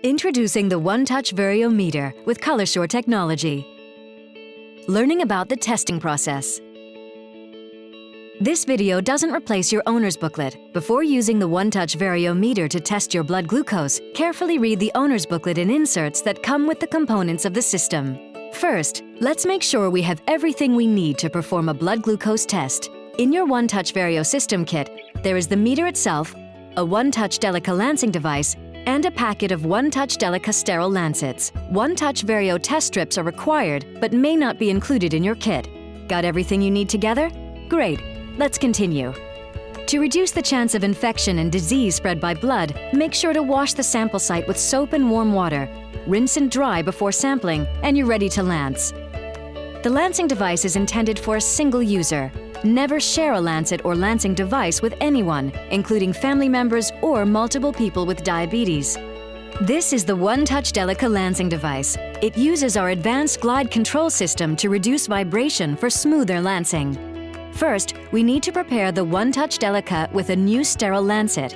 Introducing the One Touch Verio meter with ColorSure technology. Learning about the testing process. This video doesn't replace your owner's booklet. Before using the One Touch Verio meter to test your blood glucose, carefully read the owner's booklet and inserts that come with the components of the system. First, let's make sure we have everything we need to perform a blood glucose test. In your One Touch Verio system kit, there is the meter itself, a One Touch Delica lancing device, and a packet of One Touch Delica sterile lancets. One Touch Verio test strips are required, but may not be included in your kit. Got everything you need together? Great, let's continue. To reduce the chance of infection and disease spread by blood, make sure to wash the sample site with soap and warm water. Rinse and dry before sampling, and you're ready to lance. The lancing device is intended for a single user. Never share a lancet or lancing device with anyone, including family members or multiple people with diabetes. This is the One Touch Delica lancing device. It uses our advanced glide control system to reduce vibration for smoother lancing. First, we need to prepare the One Touch Delica with a new sterile lancet.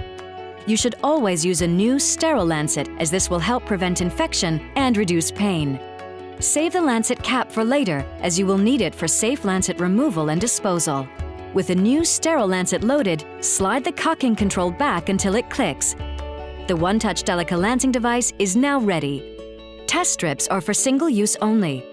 You should always use a new sterile lancet, as this will help prevent infection and reduce pain. Save the lancet cap for later, as you will need it for safe lancet removal and disposal. With a new sterile lancet loaded, slide the cocking control back until it clicks. The One Touch Delica lancing device is now ready. Test strips are for single use only.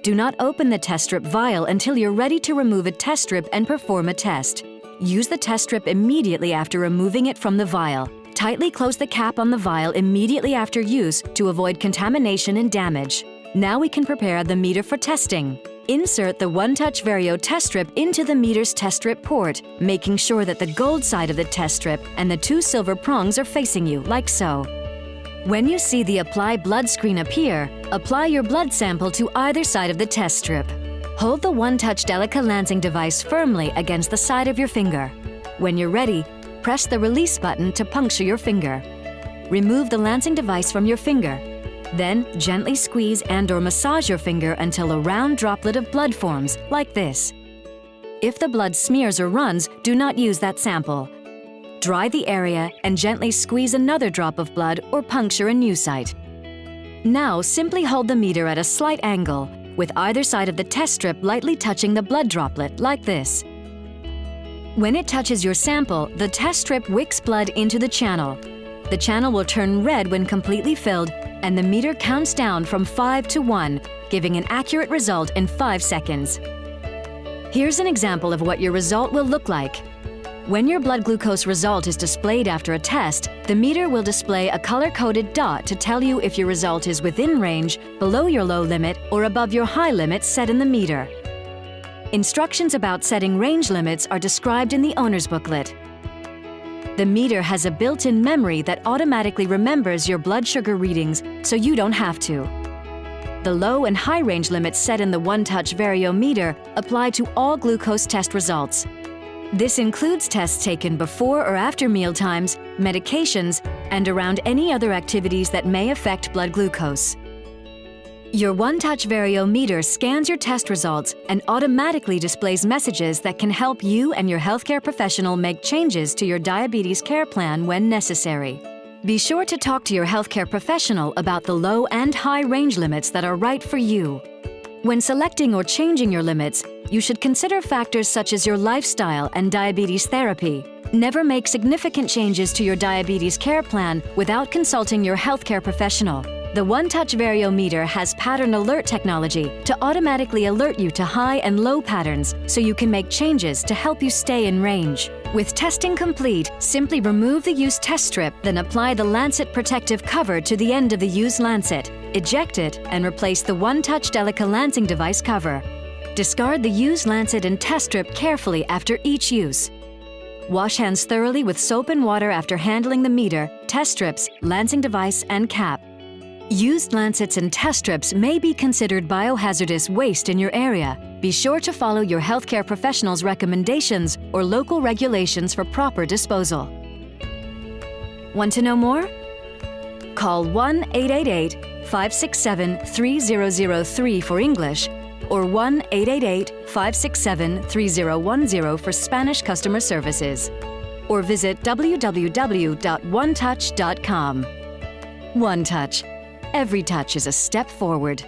Do not open the test strip vial until you're ready to remove a test strip and perform a test. Use the test strip immediately after removing it from the vial. Tightly close the cap on the vial immediately after use to avoid contamination and damage. Now we can prepare the meter for testing. Insert the One Touch Verio test strip into the meter's test strip port, making sure that the gold side of the test strip and the two silver prongs are facing you, like so. When you see the Apply Blood screen appear, apply your blood sample to either side of the test strip. Hold the One Touch Delica lancing device firmly against the side of your finger. When you're ready, press the release button to puncture your finger. Remove the lancing device from your finger. Then, gently squeeze and/or massage your finger until a round droplet of blood forms, like this. If the blood smears or runs, do not use that sample. Dry the area and gently squeeze another drop of blood or puncture a new site. Now, simply hold the meter at a slight angle, with either side of the test strip lightly touching the blood droplet, like this. When it touches your sample, the test strip wicks blood into the channel. The channel will turn red when completely filled, and the meter counts down from 5 to 1, giving an accurate result in 5 seconds. Here's an example of what your result will look like. When your blood glucose result is displayed after a test, the meter will display a color-coded dot to tell you if your result is within range, below your low limit, or above your high limit set in the meter. Instructions about setting range limits are described in the owner's booklet. The meter has a built-in memory that automatically remembers your blood sugar readings, so you don't have to. The low and high range limits set in the One Touch Verio meter apply to all glucose test results. This includes tests taken before or after mealtimes, medications, and around any other activities that may affect blood glucose. Your One Touch Verio meter scans your test results and automatically displays messages that can help you and your healthcare professional make changes to your diabetes care plan when necessary. Be sure to talk to your healthcare professional about the low and high range limits that are right for you. When selecting or changing your limits, you should consider factors such as your lifestyle and diabetes therapy. Never make significant changes to your diabetes care plan without consulting your healthcare professional. The One Touch Verio meter has pattern alert technology to automatically alert you to high and low patterns so you can make changes to help you stay in range. With testing complete, simply remove the used test strip, then apply the lancet protective cover to the end of the used lancet. Eject it and replace the One Touch Delica lancing device cover. Discard the used lancet and test strip carefully after each use. Wash hands thoroughly with soap and water after handling the meter, test strips, lancing device, and cap. Used lancets and test strips may be considered biohazardous waste in your area. Be sure to follow your healthcare professional's recommendations or local regulations for proper disposal. Want to know more? Call 1-888-567-3003 for English or 1-888-567-3010 for Spanish customer services. Or visit www.onetouch.com. One Touch. Every touch is a step forward.